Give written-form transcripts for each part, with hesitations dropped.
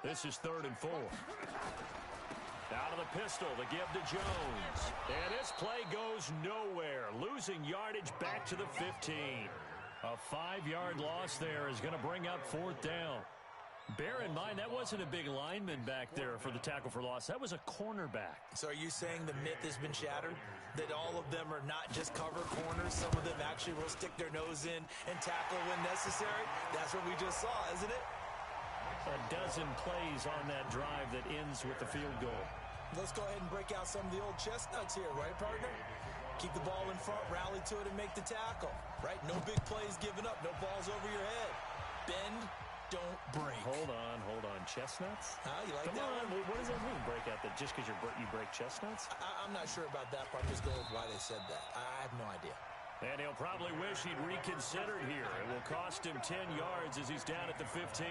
This is 3rd and 4. Out of the pistol, the give to Jones. And this play goes nowhere. Losing yardage back to the 15. A 5-yard loss there is going to bring up 4th down. Bear in mind, that wasn't a big lineman back there for the tackle for loss. That was a cornerback. So are you saying the myth has been shattered? That all of them are not just cover corners? Some of them actually will stick their nose in and tackle when necessary? That's what we just saw, isn't it? A dozen plays on that drive that ends with the field goal. Let's go ahead and break out some of the old chestnuts here, right, partner? Keep the ball in front, rally to it, and make the tackle, right? No big plays given up, no balls over your head. Bend, don't break. Hold on. Chestnuts? You like Come that on. one? What does that mean, break out? That just because you break chestnuts? I'm not sure about that part. I'm just going with why they said that. I have no idea. And he'll probably wish he'd reconsidered here. It will cost him 10 yards as he's down at the 15.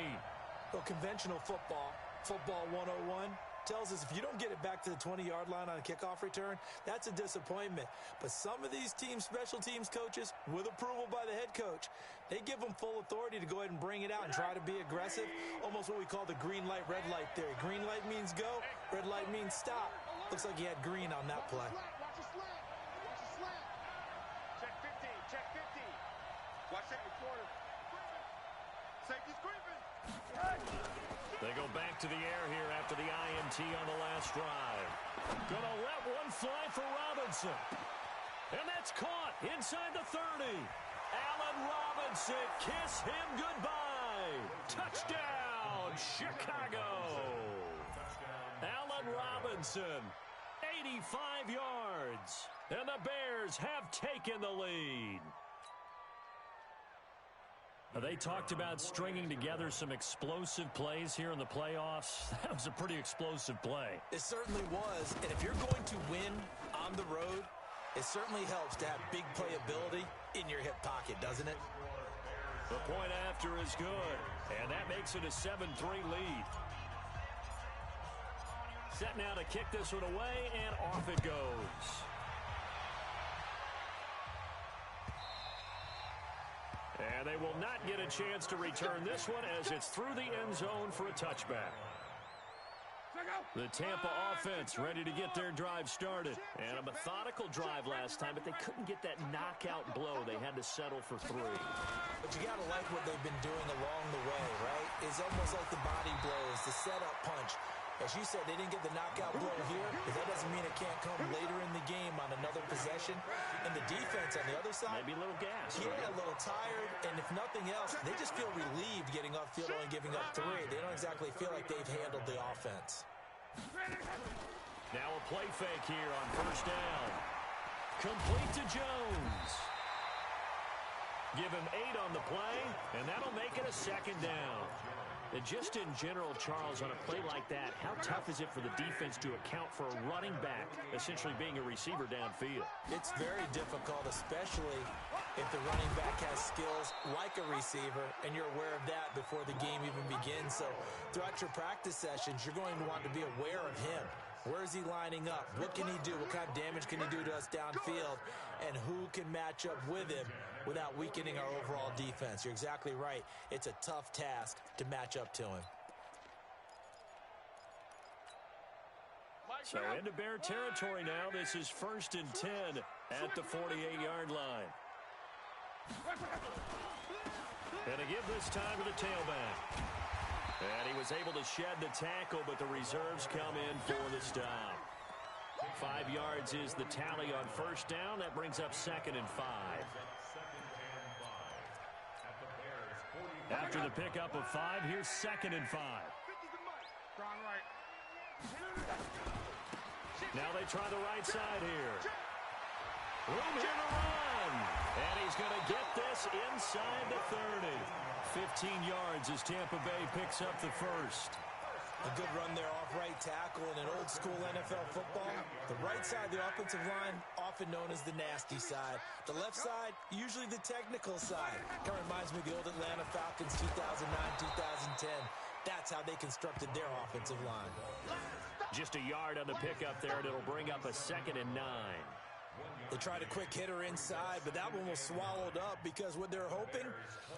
Well, conventional football 101, tells us if you don't get it back to the 20-yard line on a kickoff return, that's a disappointment. But some of these teams, special teams coaches, with approval by the head coach, they give them full authority to go ahead and bring it out and try to be aggressive, almost what we call the green light, red light theory. Green light means go, red light means stop. Looks like he had green on that play. Watch the slant. Watch the slant. Check 15. Check 15. Watch second quarter. Safety's creeping. They go back to the air here after the INT on the last drive. Gonna let one fly for Robinson. And that's caught inside the 30. Allen Robinson, kiss him goodbye. Touchdown, Chicago. Allen Robinson, 85 yards. And the Bears have taken the lead. They talked about stringing together some explosive plays here in the playoffs. That was a pretty explosive play. It certainly was. And if you're going to win on the road, it certainly helps to have big playability in your hip pocket, doesn't it? The point after is good. And that makes it a 7-3 lead. Set now to kick this one away, and off it goes. And they will not get a chance to return this one as it's through the end zone for a touchback. The Tampa offense ready to get their drive started. And a methodical drive last time, but they couldn't get that knockout blow. They had to settle for 3. But you got to like what they've been doing along the way, right? It's almost like the body blows, the setup punch. As you said, they didn't get the knockout blow here, but that doesn't mean it can't come later in the game on another possession. And the defense on the other side, maybe a little gas. Yeah, a little tired. And if nothing else, they just feel relieved getting upfield only giving up 3. They don't exactly feel like they've handled the offense. Now a play fake here on first down. Complete to Jones. Give him 8 on the play, and that'll make it a 2nd down. And just in general, Charles, on a play like that, how tough is it for the defense to account for a running back essentially being a receiver downfield? It's very difficult, especially if the running back has skills like a receiver, and you're aware of that before the game even begins. So throughout your practice sessions, you're going to want to be aware of him. Where is he lining up? What can he do? What kind of damage can he do to us downfield? And who can match up with him without weakening our overall defense? You're exactly right. It's a tough task to match up to him. So into Bear territory now. This is 1st and 10 at the 48-yard line. And a give this time to the tailback. And he was able to shed the tackle, but the reserves come in for the stop. 5 yards is the tally on first down. That brings up 2nd and 5. After the pickup of 5, here's 2nd and 5. Now they try the right side here. Room here to run. And he's going to get this inside the 30. 15 yards as Tampa Bay picks up the first. A good run there off right tackle in an old-school NFL football. The right side of the offensive line, often known as the nasty side. The left side, usually the technical side. Kind of reminds me of the old Atlanta Falcons 2009-2010. That's how they constructed their offensive line. Just a yard on the pickup there, and it'll bring up a 2nd and 9. They tried a quick hitter inside, but that one was swallowed up because what they're hoping,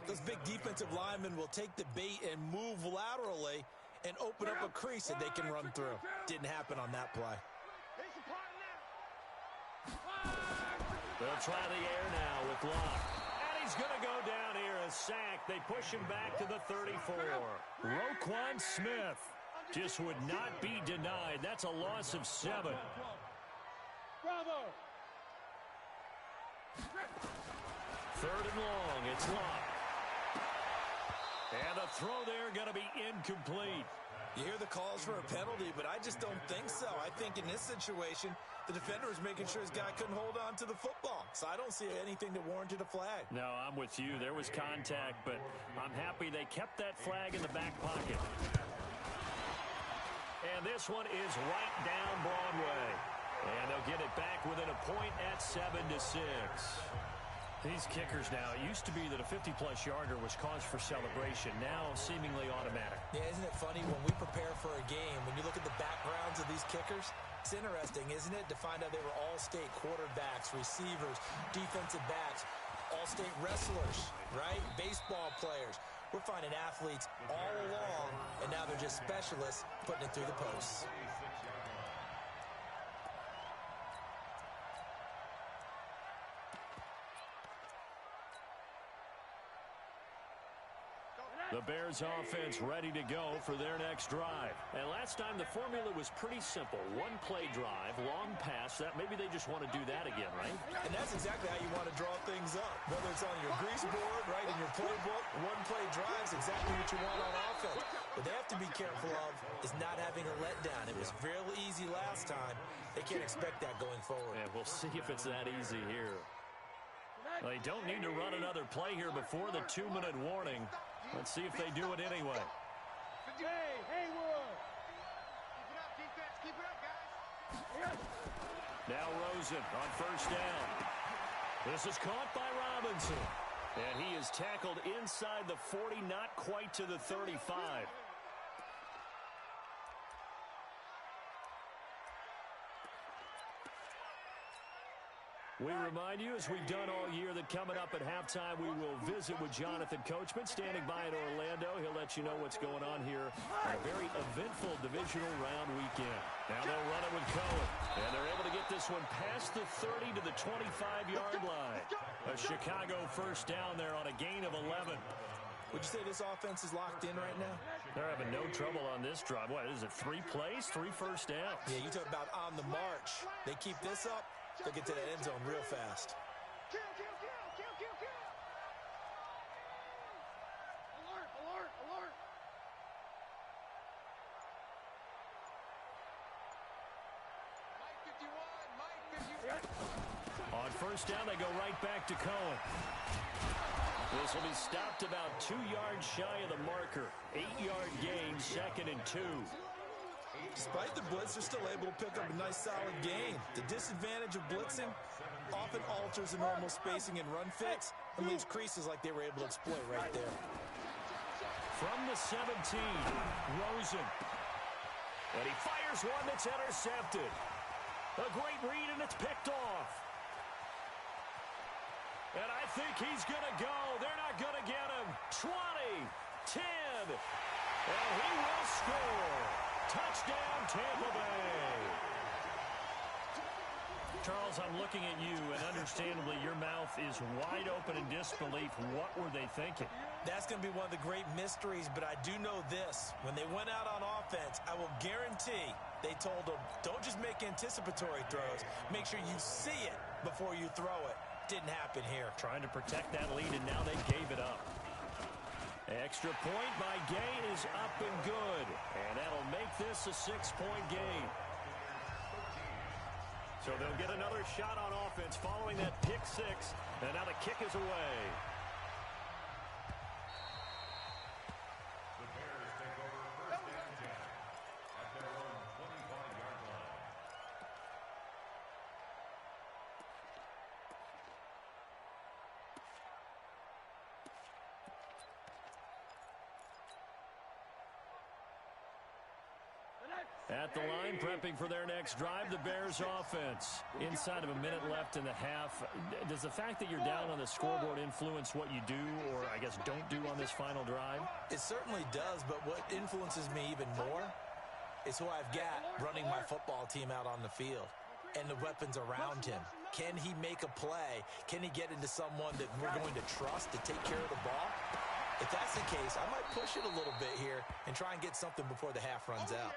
those big defensive linemen will take the bait and move laterally and open up a crease that they can run through. Didn't happen on that play. They'll try the air now with Locke. And he's going to go down here, a sack. They push him back to the 34. Roquan Smith just would not be denied. That's a loss of 7. Bravo. 3rd and long. It's Locke. And the throw there going to be incomplete. You hear the calls for a penalty, but I just don't think so. I think in this situation, the defender was making sure his guy couldn't hold on to the football. So I don't see anything that warranted a flag. No, I'm with you. There was contact, but I'm happy they kept that flag in the back pocket. And this one is right down Broadway. And they'll get it back within a point at 7-6. These kickers now, it used to be that a 50-plus yarder was cause for celebration. Now seemingly automatic. Yeah, isn't it funny when we prepare for a game, when you look at the backgrounds of these kickers, it's interesting, isn't it, to find out they were all-state quarterbacks, receivers, defensive backs, all-state wrestlers, right? Baseball players. We're finding athletes all along, and now they're just specialists putting it through the posts. The Bears offense ready to go for their next drive. And last time the formula was pretty simple. One play drive, long pass. That maybe they just want to do that again, right? And that's exactly how you want to draw things up. Whether it's on your grease board, right, in your playbook, one play drive is exactly what you want on offense. What they have to be careful of is not having a letdown. It was real easy last time. They can't expect that going forward. And we'll see if it's that easy here. Well, they don't need to run another play here before the 2-minute warning. Let's see if they do it anyway. Hey, Haywood. Keep it up, defense. Keep it up, guys. Now Rosen on 1st down. This is caught by Robinson. And he is tackled inside the 40, not quite to the 35. We remind you, as we've done all year, that coming up at halftime, we will visit with Jonathan Coachman, standing by in Orlando. He'll let you know what's going on here on a very eventful divisional round weekend. Now they'll run it with Cohen, and they're able to get this one past the 30 to the 25-yard line. A Chicago 1st down there on a gain of 11. Would you say this offense is locked in right now? They're having no trouble on this drive. What is it, 3 plays, 3 first downs? Yeah, you talk about on the march. They keep this up, they'll get to that end zone real fast. Kill, kill, kill, kill, kill, kill. Alert, alert, alert. Mike 51, Mike 51. On 1st down, they go right back to Cohen. This will be stopped about 2 yards shy of the marker. 8-yard gain, 2nd and 2. Despite the blitz, they're still able to pick up a nice, solid gain. The disadvantage of blitzing often alters the normal spacing and run fits and leaves creases like they were able to exploit right there. From the 17, Rosen. And he fires one that's intercepted. A great read, and it's picked off. And I think he's going to go. They're not going to get him. 20, 10, and he will score. Touchdown, Tampa Bay. Charles, I'm looking at you, and understandably, your mouth is wide open in disbelief. What were they thinking? That's going to be one of the great mysteries, but I do know this. When they went out on offense, I will guarantee they told them, don't just make anticipatory throws. Make sure you see it before you throw it. Didn't happen here. Trying to protect that lead, and now they gave it up. Extra point by Gay is up and good. And that'll make this a 6-point game. So they'll get another shot on offense following that pick 6. And now the kick is away. The Bears take over 1st and 10 at their own 25-yard line. At the line, prepping for their next drive, the Bears offense. Inside of a minute left in the half, does the fact that you're down on the scoreboard influence what you do, or I guess don't do on this final drive? It certainly does, but what influences me even more is who I've got running my football team out on the field and the weapons around him. Can he make a play? Can he get into someone that we're going to trust to take care of the ball? If that's the case, I might push it a little bit here and try and get something before the half runs out.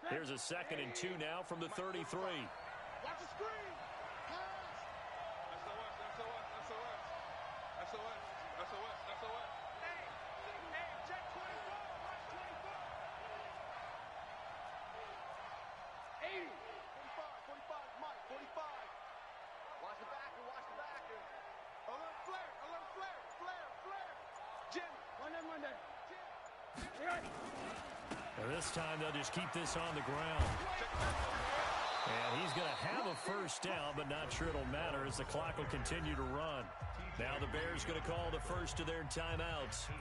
Here's a 2nd and 2 now from the 33. Watch the screen. SOS. Hey, check 24. Watch 24. 80. 45, Mike, 45. Watch the backer. Alert flare. Jim, run that. And this time they'll just keep this on the ground. And he's going to have a first down, but not sure it'll matter as the clock will continue to run. Now the Bears going to call the first of their timeouts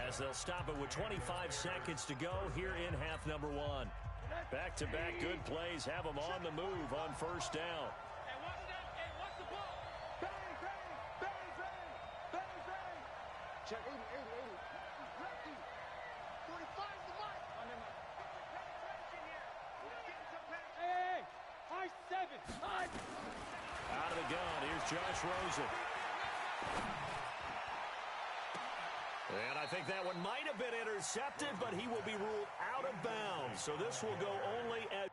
as they'll stop it with 25 seconds to go here in half number 1. Back-to-back good plays have them on the move on first down. Hey, watch the ball. Bang. Check 80. 45's the mark. Hey, high 7. Out of the gun, here's Josh Rosen. And I think that one might have been intercepted, but he will be ruled out of bounds. So this will go only at...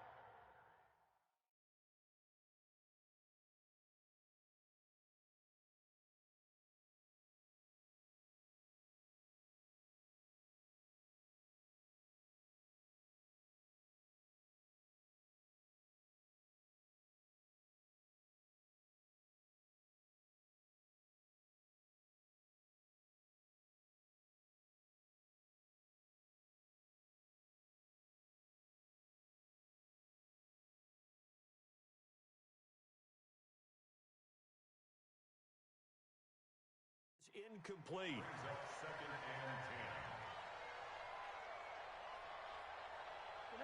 incomplete.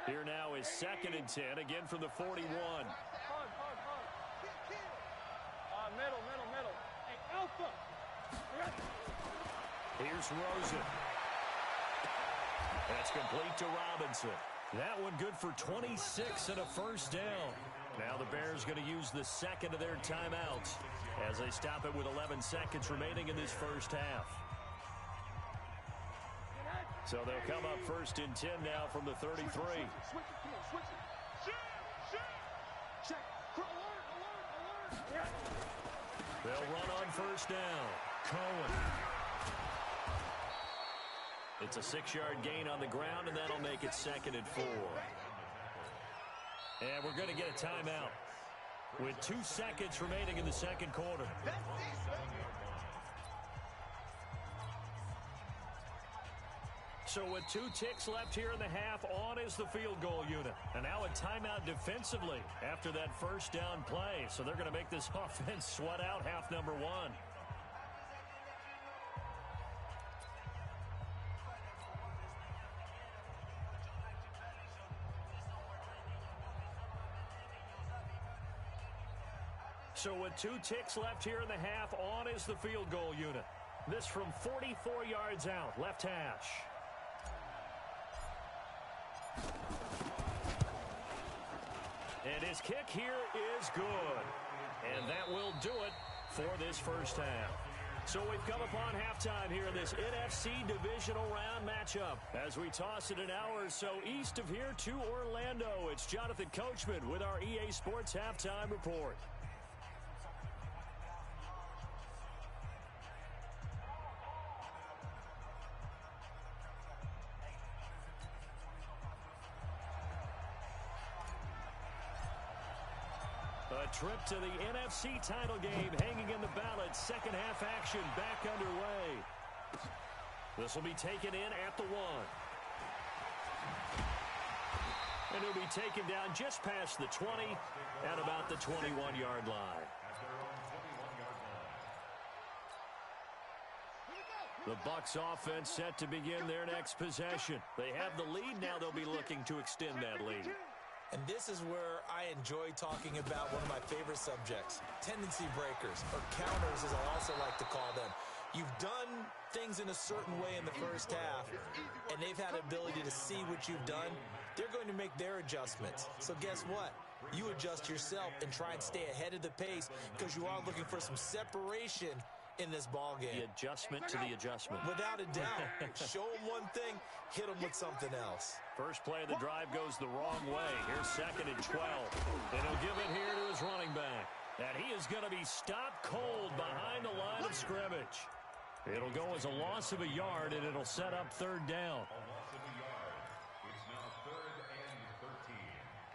Here now is 2nd and 10, again from the 41. Hug. Middle. Hey, Alpha. Here's Rosen. That's complete to Robinson. That one good for 26 and a first down. Now the Bears going to use the 2nd of their timeouts as they stop it with 11 seconds remaining in this first half. So they'll come up 1st and 10 now from the 33. Switch it. Check. Alert. They'll run on first down. Cohen. It's a 6-yard gain on the ground, and that'll make it 2nd and 4. And we're going to get a timeout with 2 seconds remaining in the second quarter. So with 2 ticks left here in the half, on is the field goal unit. And now a timeout defensively after that first down play. So they're going to make this offense sweat out half number 1. So with 2 ticks left here in the half, on is the field goal unit. This from 44 yards out, left hash. And his kick here is good. And that will do it for this first half. So we've come upon halftime here in this NFC Divisional Round matchup. As we toss it an hour or so east of here to Orlando, it's Jonathan Coachman with our EA Sports Halftime Report. A trip to the NFC title game hanging in the balance. Second half action back underway. This will be taken in at the 1. And he'll be taken down just past the 20 at about the 21-yard line. The Bucs offense set to begin their next possession. They have the lead. Now they'll be looking to extend that lead. And this is where I enjoy talking about one of my favorite subjects, tendency breakers, or counters as I also like to call them. You've done things in a certain way in the first half, and they've had the ability to see what you've done. They're going to make their adjustments. So guess what? You adjust yourself and try and stay ahead of the pace because you are looking for some separation in this ball game. The adjustment to the adjustment. Without a doubt. Show them one thing, hit them with something else. First play of the drive goes the wrong way. Here's 2nd and 12. And he'll give it here to his running back. And he is going to be stopped cold behind the line of scrimmage. It'll go as a loss of a yard, and it'll set up 3rd down.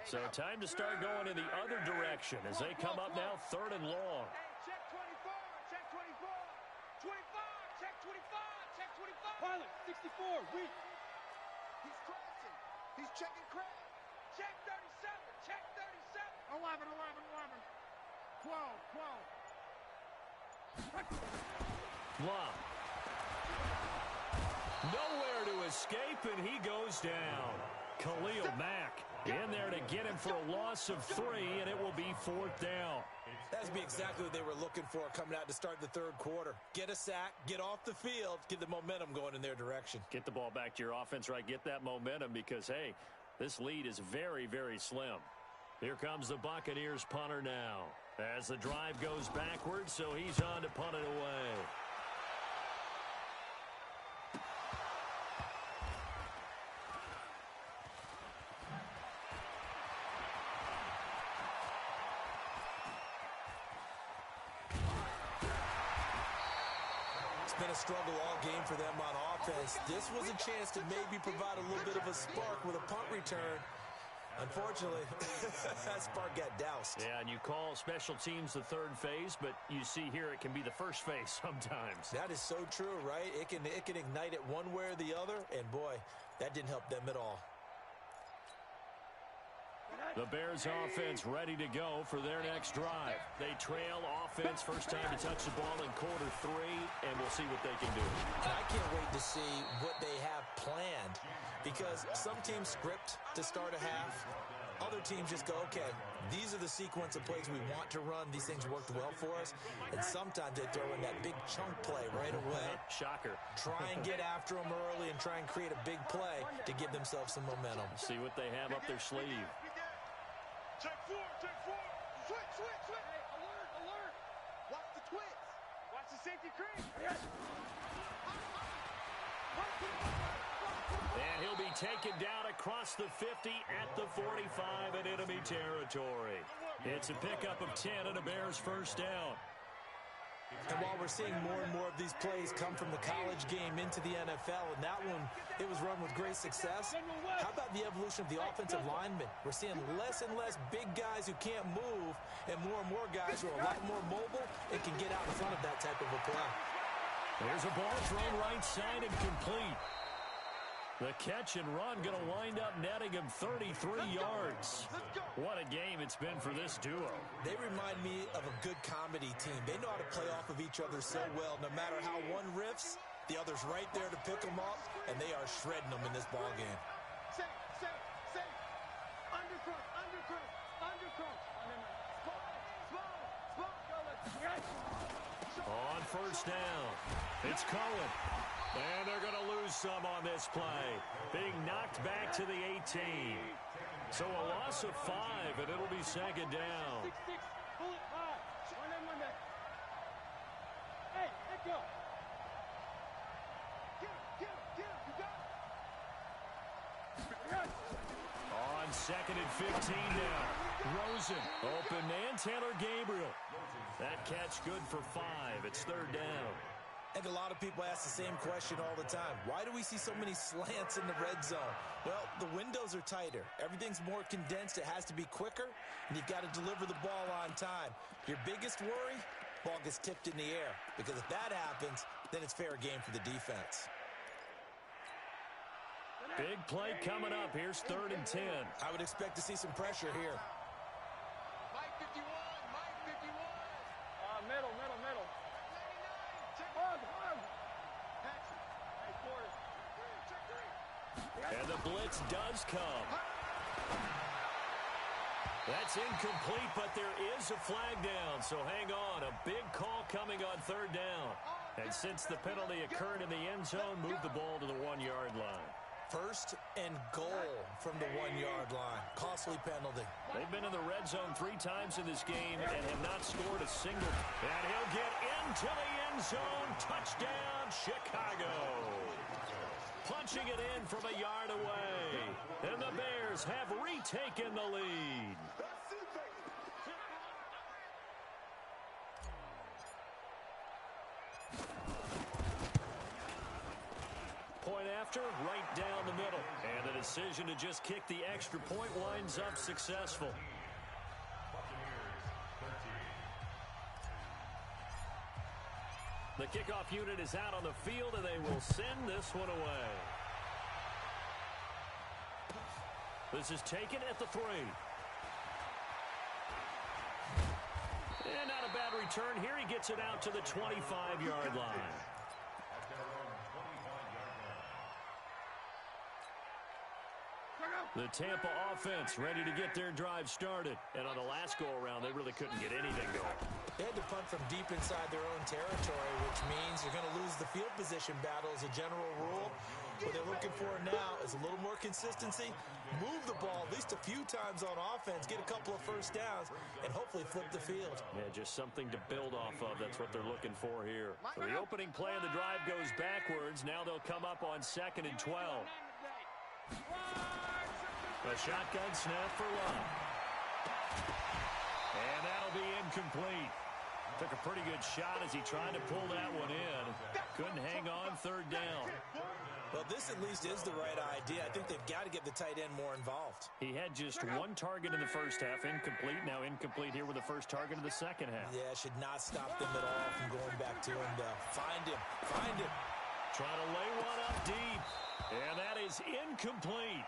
So time to start going in the other direction as they come up now 3rd and long. Check 24, check 24. 25, check 25, check 25. Pilot, 64, weak. He's crossing. He's checking Craig. Check 37, check 37. 11, 11, 11. 12, 12. Love. Nowhere to escape, and he goes down. Khalil Mack in there to get him for a loss of 3, and it will be 4th down. That's be exactly what they were looking for coming out to start the 3rd quarter. Get a sack, get off the field, get the momentum going in their direction. Get the ball back to your offense, right? Get that momentum because, hey, this lead is very, very slim. Here comes the Buccaneers punter now as the drive goes backwards, so he's on to punt it away. It's been a struggle all game for them on offense. This was a chance to maybe provide a little bit of a spark with a punt return. Unfortunately, that spark got doused. Yeah, and you call special teams the 3rd phase, but you see here it can be the 1st phase sometimes. That is so true, right? It can ignite it one way or the other, and boy, that didn't help them at all. The Bears offense ready to go for their next drive. They trail offense, first time to touch the ball in quarter 3, and we'll see what they can do. And I can't wait to see what they have planned because some teams script to start a half. Other teams just go, okay, these are the sequence of plays we want to run. These things worked well for us. And sometimes they throw in that big chunk play right away. Shocker. Try and get after them early and try and create a big play to give themselves some momentum. See what they have up their sleeve. Check 4, check 4. Switch, switch, switch. Hey, alert, alert. Watch the twitch. Watch the safety creep. Yes. And he'll be taken down across the 50 at the 45 in enemy territory. It's a pickup of 10 and a Bears 1st down. And while we're seeing more and more of these plays come from the college game into the NFL, and that one, it was run with great success, how about the evolution of the offensive linemen? We're seeing less and less big guys who can't move and more guys who are a lot more mobile and can get out in front of that type of a play. There's a ball thrown right side and complete. The catch and run going to wind up netting him 33 yards. What a game it's been for this duo. They remind me of a good comedy team. They know how to play off of each other so well. No matter how one riffs, the other's right there to pick them up, and they are shredding them in this ball game. Safe, safe, safe. Undercross, undercross, undercross. Small. Go, let's yes. On 1st down, it's Cohen. And they're going to lose some on this play. Being knocked back to the 18. So a loss of 5, and it'll be 2nd down. 6-6, pull it high. One that. Hey, let go. Get him, you got it. On 2nd and 15 now. Rosen, open man, Taylor Gabriel. That catch good for 5. It's 3rd down. I think a lot of people ask the same question all the time. Why do we see so many slants in the red zone? Well, the windows are tighter. Everything's more condensed. It has to be quicker, and you've got to deliver the ball on time. Your biggest worry, ball gets tipped in the air, because if that happens, then it's fair game for the defense. Big play coming up. Here's 3rd and 10. I would expect to see some pressure here. Mike 51, Mike 51. Middle. Hug. Hey, quarter. And the blitz does come. That's incomplete, but there is a flag down, so hang on. A big call coming on 3rd down. And since the penalty occurred in the end zone, move the ball to the 1-yard line. 1st and goal from the 1-yard line. Costly penalty. They've been in the red zone 3 times in this game and have not scored a single. And he'll get into the end zone. Touchdown, Chicago. Punching it in from a yard away. And the Bears have retaken the lead. Point after, right down the middle. And the decision to just kick the extra point winds up successful. The kickoff unit is out on the field, and they will send this one away. This is taken at the 3. And not a bad return here. He gets it out to the 25-yard line. The Tampa offense ready to get their drive started. And on the last go-around, they really couldn't get anything going. They had to punt from deep inside their own territory, which means you're going to lose the field position battle as a general rule. What they're looking for now is a little more consistency, move the ball at least a few times on offense, get a couple of first downs, and hopefully flip the field. Yeah, just something to build off of. That's what they're looking for here. So the opening play of the drive goes backwards. Now they'll come up on 2nd and 12. A shotgun snap for Love. And that'll be incomplete. Took a pretty good shot as he tried to pull that one in. Couldn't hang on 3rd down. Well, this at least is the right idea. I think they've got to get the tight end more involved. He had just 1 target in the first half, incomplete. Now incomplete here with the first target of the second half. Yeah, should not stop them at all from going back to him. Find him. Trying to lay one up deep. And that is incomplete.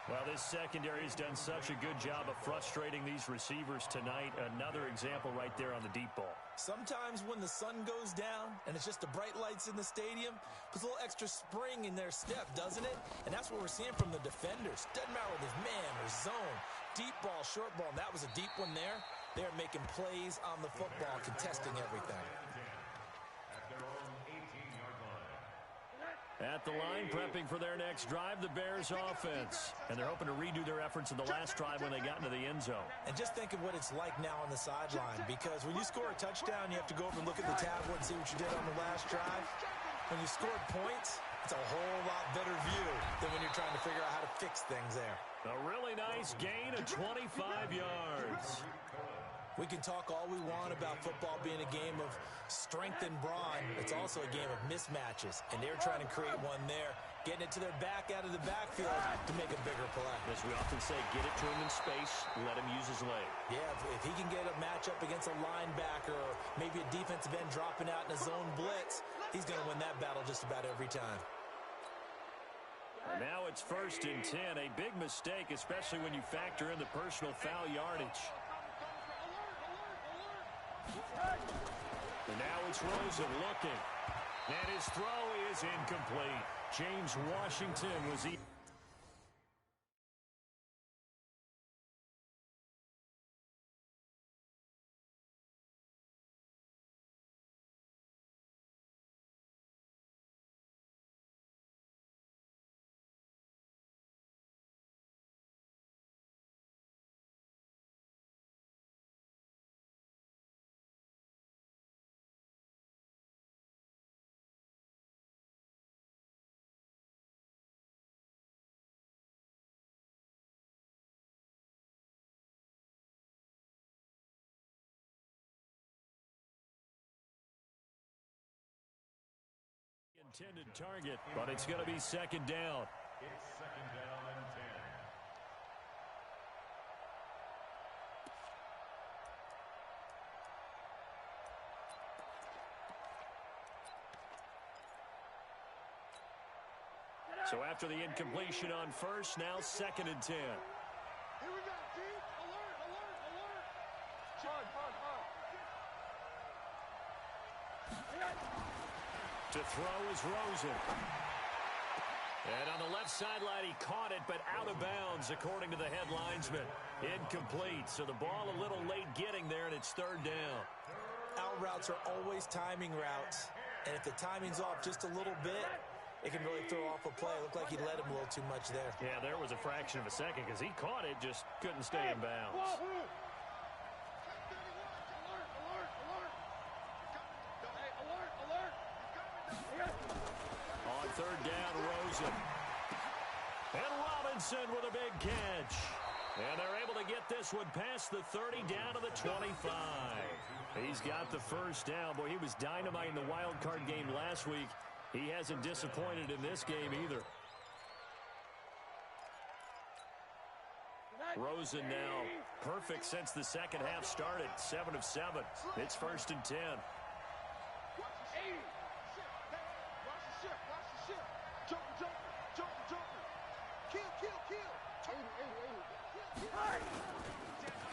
Well, this secondary has done such a good job of frustrating these receivers tonight. Another example right there on the deep ball. Sometimes when the sun goes down and it's just the bright lights in the stadium, puts a little extra spring in their step, doesn't it? And that's what we're seeing from the defenders. Doesn't matter whether it's man or zone. Deep ball, short ball, and that was a deep one there. They're making plays on the football, contesting everything. At the line, prepping for their next drive, the Bears offense. And they're hoping to redo their efforts in the last drive when they got into the end zone. And just think of what it's like now on the sideline, because when you score a touchdown, you have to go over and look at the tablet and see what you did on the last drive. When you scored points, it's a whole lot better view than when you're trying to figure out how to fix things there. A really nice gain of 25 yards. We can talk all we want about football being a game of strength and brawn. It's also a game of mismatches, and they're trying to create one there, getting it to their back out of the backfield to make a bigger play. As we often say, get it to him in space, let him use his leg. Yeah, if he can get a matchup against a linebacker or maybe a defensive end dropping out in a zone blitz, he's going to win that battle just about every time. And now it's 1st and 10, a big mistake, especially when you factor in the personal foul yardage. And now it's Rosen looking. And his throw is incomplete. James Washington was intended target, but it's going to be 2nd down. It's 2nd down and 10. So after the incompletion on first, now 2nd and 10. Here we go, team. Alert, alert, alert. Hard, hard, hard. To throw is Rosen. And on the left sideline, he caught it, but out of bounds, according to the head linesman. Incomplete, so the ball a little late getting there, and it's 3rd down. Out routes are always timing routes, and if the timing's off just a little bit, it can really throw off a play. It looked like he led him a little too much there. Yeah, there was a fraction of a second because he caught it, just couldn't stay in bounds. Alert, alert, alert. Hey, alert, alert. On 3rd down, Rosen. And Robinson with a big catch. And they're able to get this one past the 30 down to the 25. He's got the 1st down. Boy, he was dynamite in the wild card game last week. He hasn't disappointed in this game either. Rosen now perfect since the second half started. 7 of 7. It's 1st and 10. Watch the ship, watch the ship. Jumper, jumper, jumper, jumper. Kill, kill, kill. 80.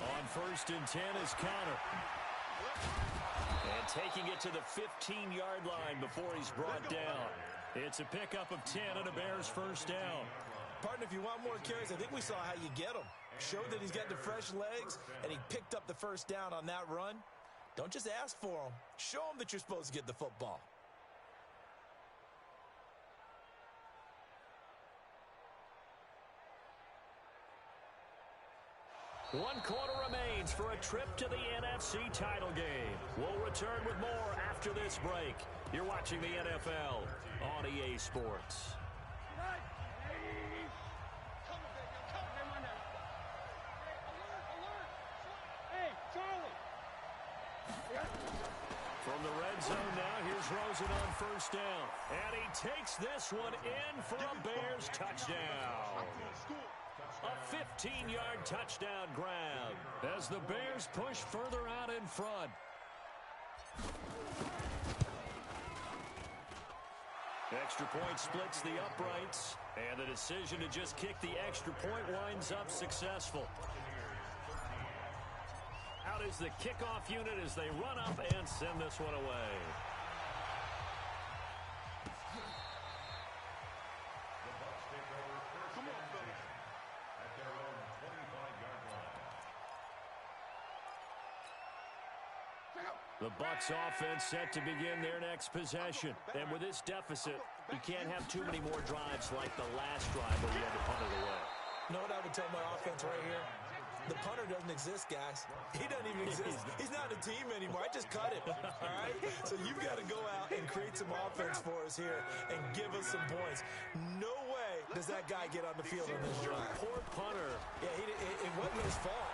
On 1st and 10 is Connor. And taking it to the 15-yard line before he's brought down. It's a pickup of 10 and a Bears 1st down. Partner, if you want more carries, I think we saw how you get them. Showed that he's got the fresh legs, and he picked up the 1st down on that run. Don't just ask for them. Show them that you're supposed to get the football. One quarter remains for a trip to the NFC title game. We'll return with more after this break. You're watching the NFL on EA Sports. From the red zone now, here's Rosen on 1st down. And he takes this one in for a Bears touchdown. A 15-yard touchdown grab as the Bears push further out in front. Extra point splits the uprights, and the decision to just kick the extra point winds up successful. Out is the kickoff unit as they run up and send this one away. The Bucs offense set to begin their next possession. And with this deficit, you can't have too many more drives like the last drive where you had to punt it away. You know what I would tell my offense right here? The punter doesn't exist, guys. He doesn't even exist. He's not a team anymore. I just cut him, all right? So you've got to go out and create some offense for us here and give us some points. No way does that guy get on the field on this drive. Poor punter. Yeah, it wasn't his fault.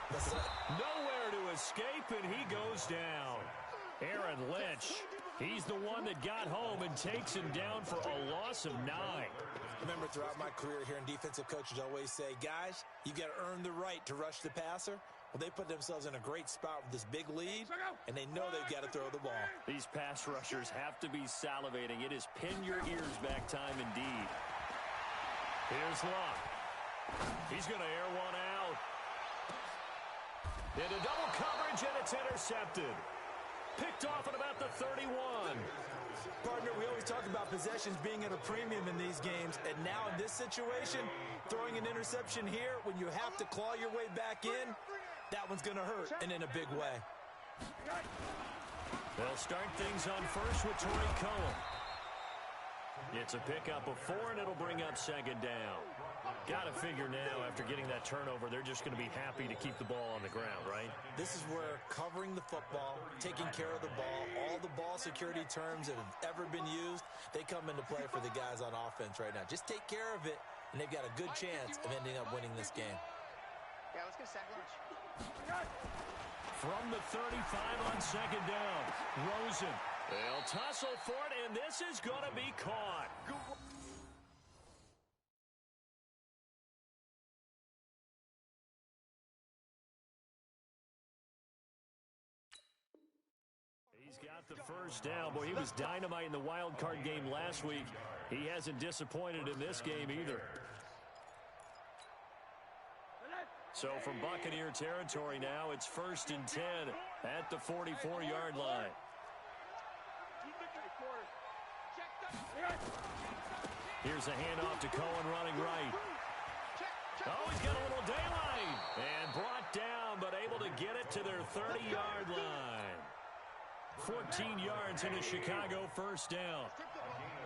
Nowhere to escape, and he goes down. Aaron Lynch, he's the one that got home and takes him down for a loss of 9. Remember, throughout my career here in defensive coaches always say, guys, you got to earn the right to rush the passer. Well, they put themselves in a great spot with this big lead, and they know they've got to throw the ball. These pass rushers have to be salivating. It is pin your ears back time indeed. Here's Luck. He's going to air one out. Into double coverage, and it's intercepted. Picked off at about the 31. Partner, we always talk about possessions being at a premium in these games, and now in this situation, throwing an interception here when you have to claw your way back in, that one's going to hurt, and in a big way. They'll start things on first with Torrey Cohen. It's a pickup of 4, and it'll bring up 2nd down. Got to figure now, after getting that turnover, they're just going to be happy to keep the ball on the ground, right? This is where covering the football, taking care of the ball, all the ball security terms that have ever been used, they come into play for the guys on offense right now. Just take care of it, and they've got a good chance of ending up winning this game. Yeah, let's get a sack lunch. From the 35 on 2nd down, Rosen. They'll tussle for it, and this is going to be caught. He's got the 1st down. Boy, he was dynamite in the wild card game last week. He hasn't disappointed in this game either. So from Buccaneer territory now, it's 1st and 10 at the 44-yard line. Here's a handoff to Cohen running right. Oh, he's got a little daylight. And brought down, but able to get it to their 30-yard line. 14 yards in the Chicago first down.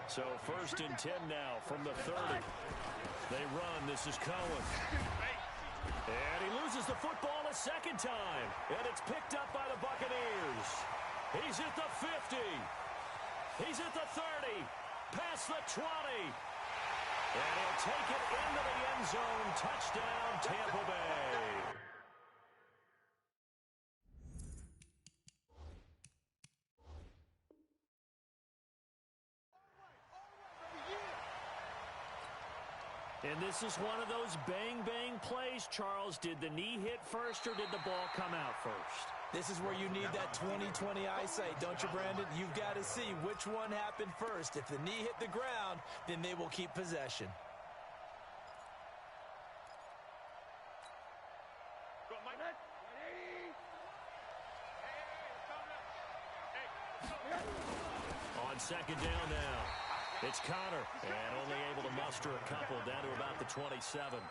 So 1st and 10 now from the 30. They run. This is Cohen. And he loses the football a second time. And it's picked up by the Buccaneers. He's at the 50. He's at the 30. Past the 20. And he'll take it into the end zone. Touchdown, Tampa Bay. And this is one of those bang-bang plays, Charles. Did the knee hit first or did the ball come out first? This is where you need that 20/20 eyesight, don't you, Brandon? You've got to see which one happened first. If the knee hit the ground, then they will keep possession. On second down now. It's Connor, and only able to muster a couple down to about the 27.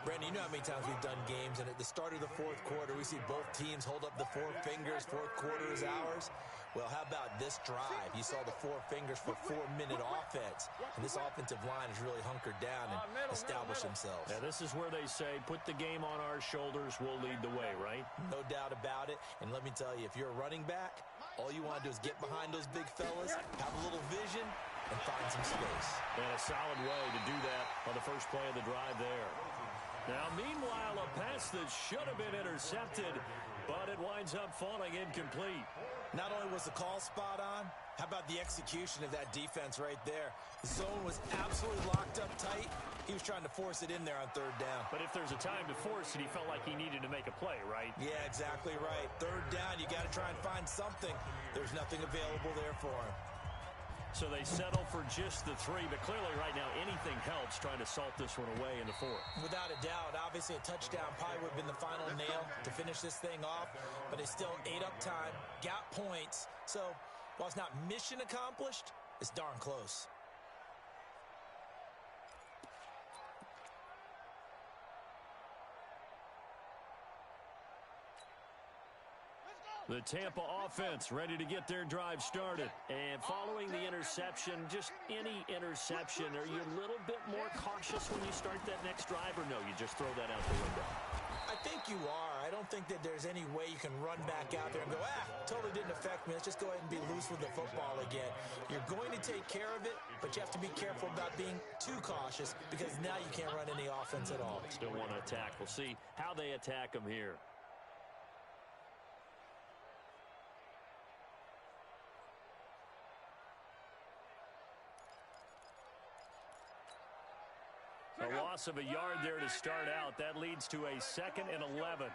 Brandon, you know how many times we've done games, and at the start of the fourth quarter, we see both teams hold up the four fingers, fourth quarter is ours. Well, how about this drive? You saw the four fingers for 4-minute offense, and this offensive line has really hunkered down and established themselves. Yeah, this is where they say, put the game on our shoulders, we'll lead the way, right? No doubt about it, and let me tell you, if you're a running back, all you want to do is get behind those big fellas, have a little vision, and find some space. And a solid way to do that on the first play of the drive there. Now, meanwhile, a pass that should have been intercepted, but it winds up falling incomplete. Not only was the call spot on, how about the execution of that defense right there? The zone was absolutely locked up tight. He was trying to force it in there on third down. But if there's a time to force it, he felt like he needed to make a play, right? Yeah, exactly right. Third down, you got to try and find something. There's nothing available there for him. So they settle for just the 3, but clearly right now anything helps trying to salt this one away in the 4th. Without a doubt, obviously a touchdown probably would have been the final nail to finish this thing off, but they still ate up time, got points. So while it's not mission accomplished, it's darn close. The Tampa offense ready to get their drive started. And following the interception, just any interception, are you a little bit more cautious when you start that next drive, or no, you just throw that out the window? I think you are. I don't think that there's any way you can run back out there and go, totally didn't affect me. Let's just go ahead and be loose with the football again. You're going to take care of it, but you have to be careful about being too cautious because now you can't run any offense at all. Still want to attack. We'll see how they attack them here. A loss of a yard there to start out. That leads to a 2nd and 11.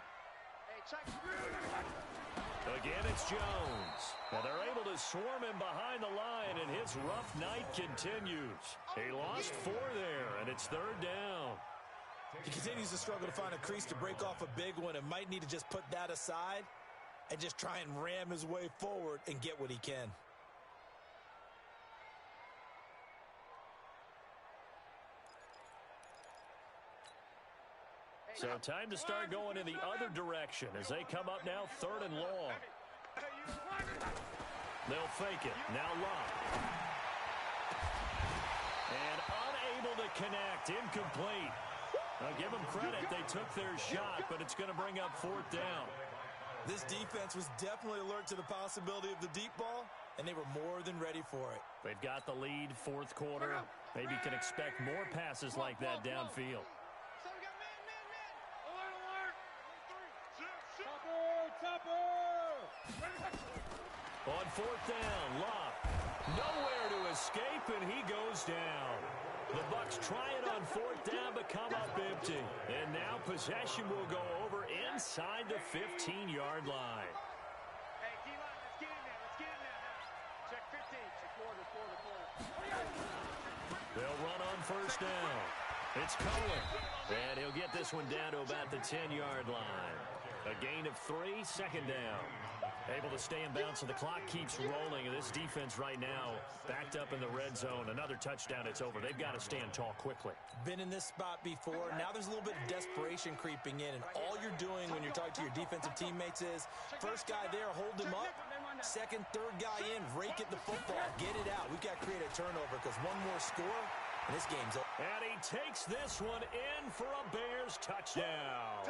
Again, it's Jones. Now they're able to swarm him behind the line, and his rough night continues. He lost 4 there, and it's 3rd down. He continues to struggle to find a crease to break off a big one and might need to just put that aside and just try and ram his way forward and get what he can. So time to start going in the other direction as they come up now 3rd and long. They'll fake it. Now Locke. And unable to connect. Incomplete. Now give them credit. They took their shot, but it's going to bring up 4th down. This defense was definitely alert to the possibility of the deep ball, and they were more than ready for it. They've got the lead, 4th quarter. Maybe can expect more passes like that downfield. On 4th down, Locke nowhere to escape, and he goes down. The Bucs try it on 4th down, but come up empty. And now possession will go over inside the 15-yard line. Hey, D-line, let's get in there. Let's get in there now. Check 15. Check quarter. down. It's Cohen. And he'll get this one down to about the 10-yard line. A gain of 3, second down. Able to stay in bounds, so the clock keeps rolling. And this defense right now backed up in the red zone. Another touchdown, it's over. They've got to stand tall quickly. Been in this spot before. Now there's a little bit of desperation creeping in. And all you're doing when you're talking to your defensive teammates is, first guy there, hold him up. Second, third guy in, rake at the football. Get it out. We've got to create a turnover because one more score, and this game's over. And he takes this one in for a Bears touchdown.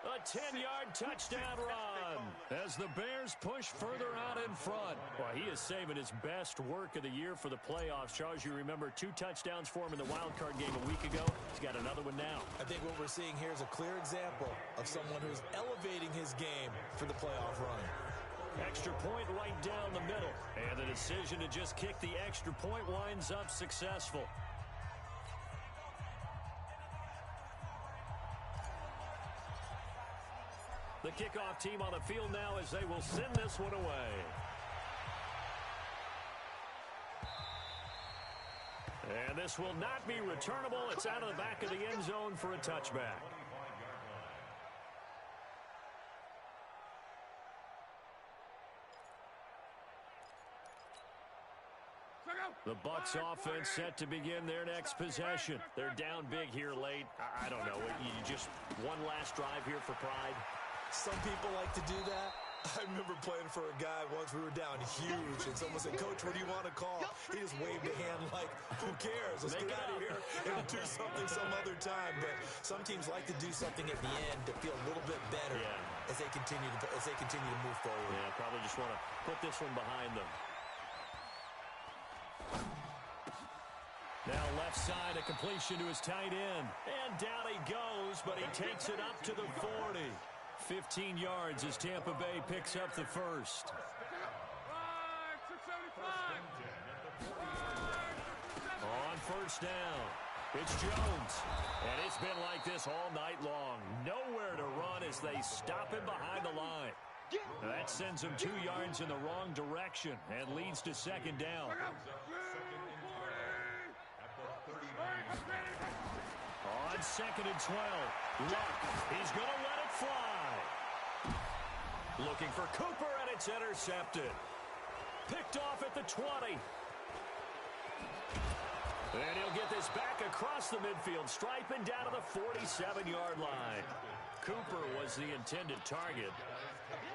A 10-yard touchdown run as the Bears push further out in front. Well, he is saving his best work of the year for the playoffs. Charles, you remember 2 touchdowns for him in the wild card game a week ago. He's got another one now. I think what we're seeing here is a clear example of someone who's elevating his game for the playoff run. Extra point right down the middle. And the decision to just kick the extra point winds up successful. The kickoff team on the field now as they will send this one away. And this will not be returnable. It's out of the back of the end zone for a touchback. The Bucs offense set to begin their next possession. They're down big here late. I don't know. You just one last drive here for pride. Some people like to do that. I remember playing for a guy once. We were down huge, and someone said, "Coach, what do you want to call?" He just waved a hand like, "Who cares? Let's get out of here and do something some other time." But some teams like to do something at the end to feel a little bit better as they continue to move forward. Yeah, probably just want to put this one behind them. Now left side, a completion to his tight end. And down he goes, but he takes it up to the 40. 15 yards as Tampa Bay picks up the first. On first down, it's Jones. And it's been like this all night long. Nowhere to run as they stop him behind the line. That sends him 2 yards in the wrong direction and leads to second down. On 2nd and 12, Luck, he's going to let it fly. Looking for Cooper, and it's intercepted. Picked off at the 20. And he'll get this back across the midfield stripe and down to the 47-yard line. Cooper was the intended target.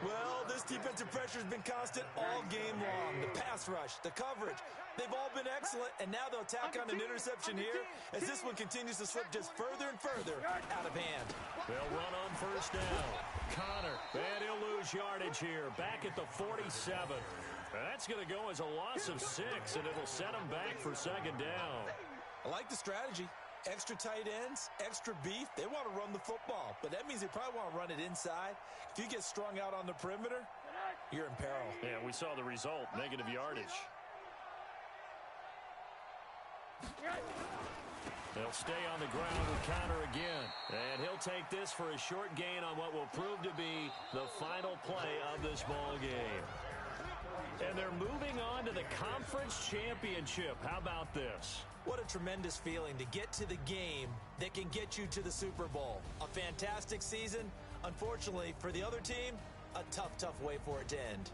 Well, this defensive pressure has been constant all game long. The pass rush, the coverage, they've all been excellent, and now they'll tack on an interception here as this one continues to slip just further and further out of hand. They'll run on first down. Connor, and he'll lose yardage here, back at the 47. That's going to go as a loss of 6, and it'll set him back for second down. I like the strategy. Extra tight ends, extra beef. They want to run the football, but that means they probably want to run it inside. If you get strung out on the perimeter, you're in peril. Yeah, we saw the result, negative yardage. They'll stay on the ground with Connor again. And he'll take this for a short gain on what will prove to be the final play of this ball game. And they're moving on to the conference championship. How about this? What a tremendous feeling to get to the game that can get you to the Super Bowl. A fantastic season. Unfortunately, for the other team, a tough, tough way for it to end.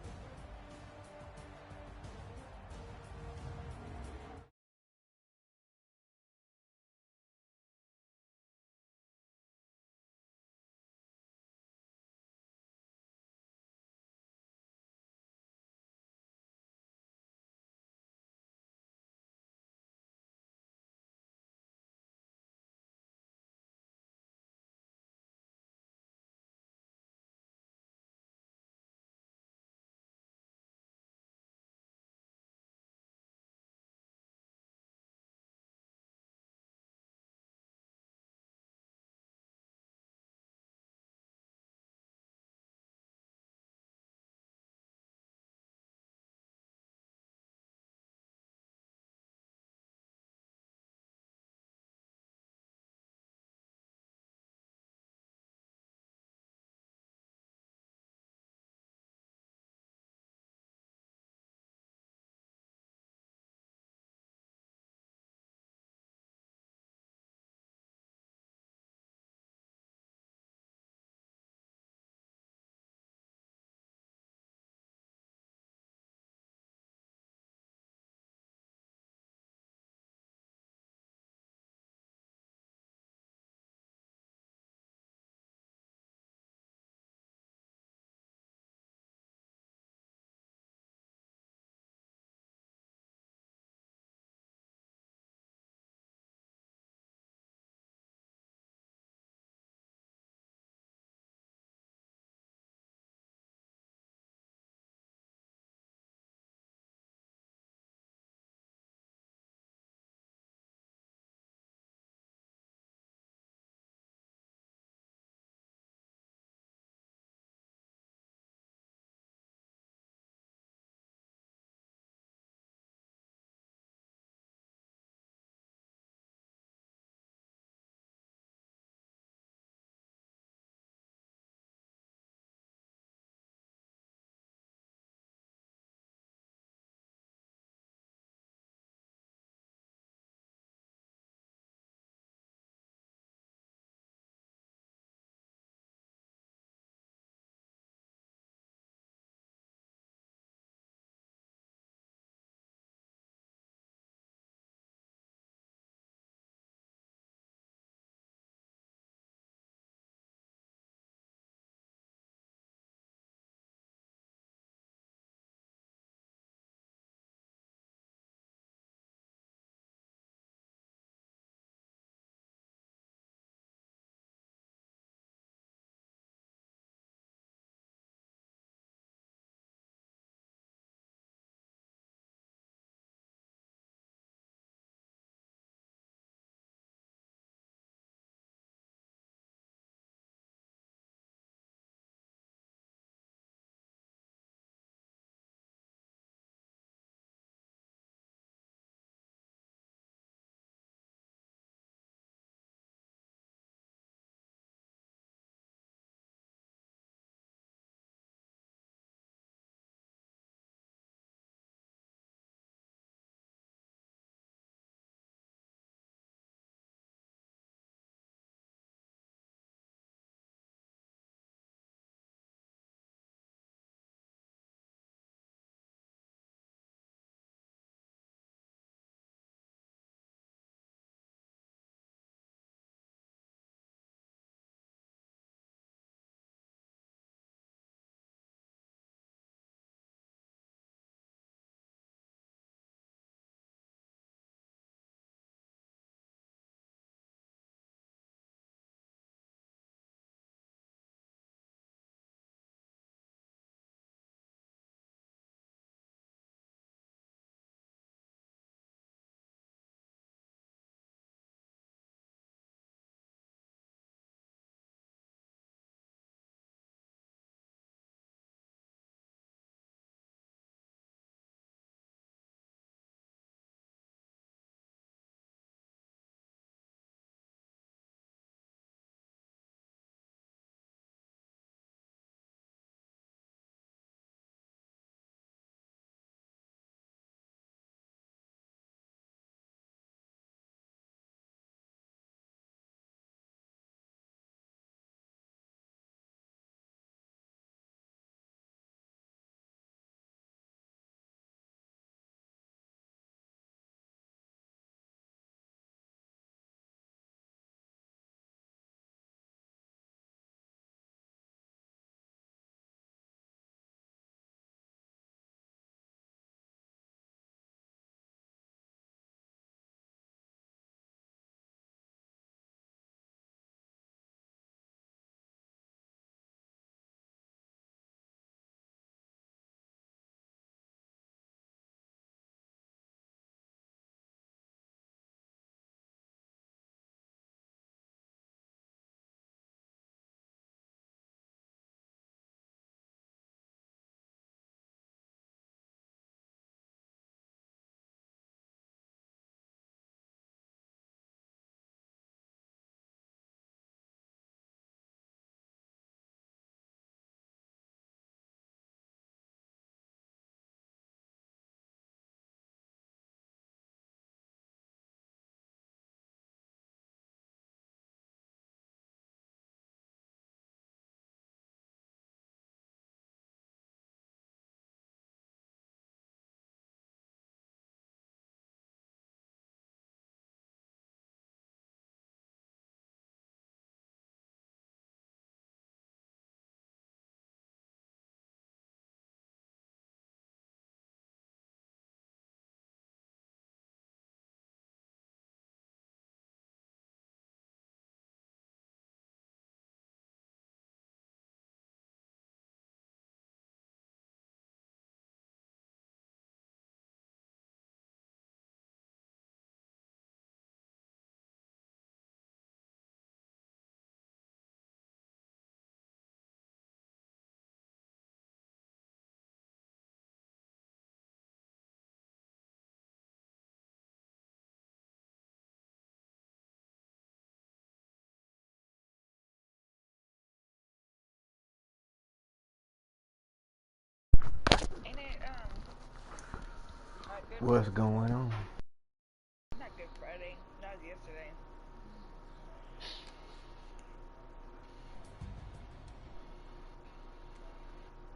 What's going on?